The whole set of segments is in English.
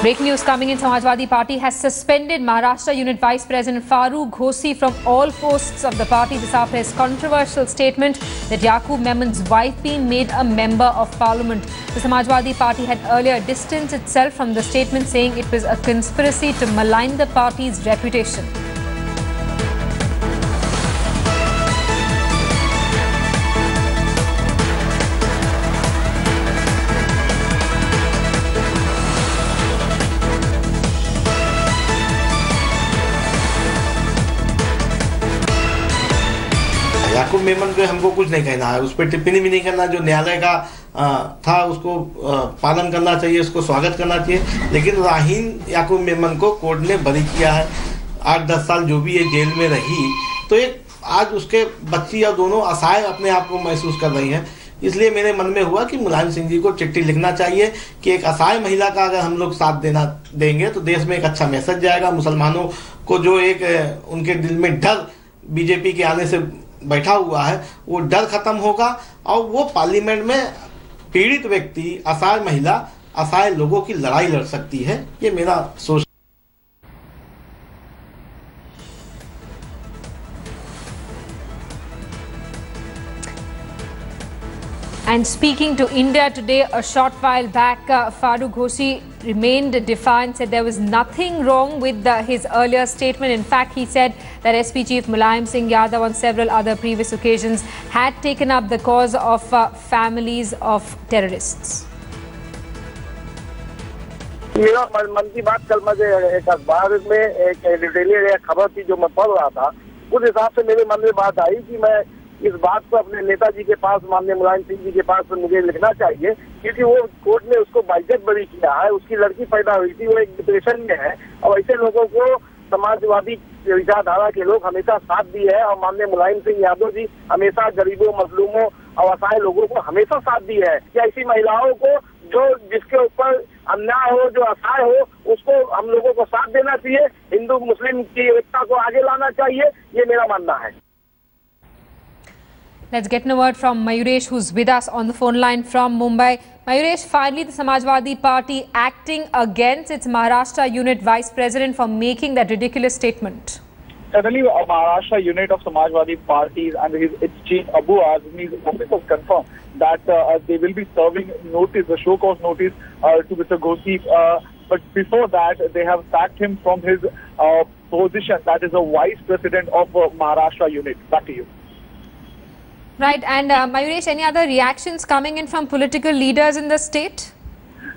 Breaking news coming in, Samajwadi Party has suspended Maharashtra Unit Vice President Farooq Ghosi from all posts of the party. This after his controversial statement that Yaqub Memon's wife being made a member of parliament. The Samajwadi Party had earlier distanced itself from the statement, saying it was a conspiracy to malign the party's reputation. याकूब मेमन पे हमको कुछ नहीं कहना है, उस पर टिप्पणी भी नहीं करना। जो न्यायालय का था उसको पालन करना चाहिए, उसको स्वागत करना चाहिए। लेकिन राहीन याकूब मेमन को कोर्ट ने बरी किया है। 8-10 साल जो भी ये जेल में रही, तो एक आज उसके बच्ची और दोनों असहाय अपने आप को महसूस कर रही हैं। इसलिए मेरे मन में हुआ कि मुलायम सिंह जी को चिट्ठी लिखना चाहिए कि एक असहाय महिला का अगर हम लोग साथ देंगे तो देश में एक अच्छा मैसेज जाएगा। मुसलमानों को जो एक उनके दिल में डर बीजेपी के आने से बैठा हुआ है, वो डर खत्म होगा और वो पार्लियामेंट में पीड़ित व्यक्ति, असहाय महिला, असहाय लोगों की लड़ाई लड़ सकती है। ये मेरा सोच। And speaking to India today, a short while back, Farooq Ghosi remained defiant, said there was nothing wrong with his earlier statement. In fact, he said that SP Chief Mulayam Singh Yadav on several other previous occasions had taken up the cause of families of terrorists. मेरा मन की बात कल मुझे एक अखबार में एक एडिटोरियल खबर थी जो मैं पढ़ रहा था, उस हिसाब से मेरे मन में बात आई कि मैं इस बात को अपने नेताजी के पास, माननीय मुलायम सिंह जी के पास मुझे लिखना चाहिए, क्योंकि वो कोर्ट ने उसको बाइज्जत बरी किया है। उसकी लड़की पैदा हुई थी, वो एक डिप्रेशन में है और ऐसे लोगों को समाजवादी विचारधारा के लोग हमेशा साथ दिए है और माननीय मुलायम सिंह यादव जी हमेशा गरीबों, मजलूमों और असहाय लोगों को हमेशा साथ दिए है। क्या ऐसी महिलाओं को जो जिसके ऊपर अन्याय हो, जो असहाय हो, उसको हम लोगों को साथ देना चाहिए, हिंदू मुस्लिम की एकता को आगे लाना चाहिए, ये मेरा मानना है। Let's get a word from Mayuresh, who's with us on the phone line from Mumbai. Mayuresh, finally the Samajwadi Party acting against its Maharashtra unit vice president for making that ridiculous statement. Suddenly, a Maharashtra unit of Samajwadi Party and its chief Abu Azmi's office has confirmed that they will be serving notice, a show cause notice to Mr. Ghosi. But before that, they have sacked him from his position, that is a vice president of Maharashtra unit. Back to you. Right, and Mayuresh, any other reactions coming in from political leaders in the state?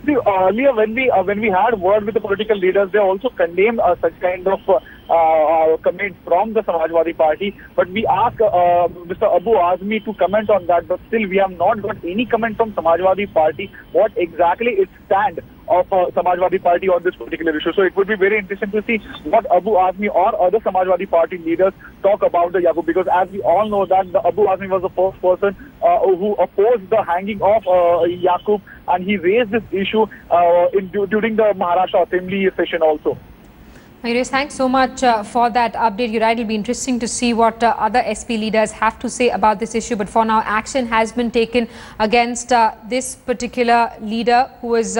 See, earlier when we had word with the political leaders, they also condemned such kind of comments from the Samajwadi Party. But we asked Mr. Abu Azmi to comment on that, but still we have not got any comment from Samajwadi Party what exactly its stand of Samajwadi Party on this particular issue. So it would be very interesting to see what Abu Azmi or other Samajwadi Party leaders talk about the Yaqub, because as we all know that the Abu Azmi was the first person who opposed the hanging of Yaqub, and he raised this issue during the Maharashtra Assembly session also. Mayuresh, thanks so much for that update. You're right, it'll be interesting to see what other SP leaders have to say about this issue. But for now, action has been taken against this particular leader who was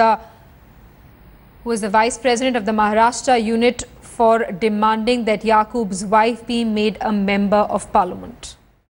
the vice president of the Maharashtra unit for demanding that Yaqub's wife be made a member of parliament.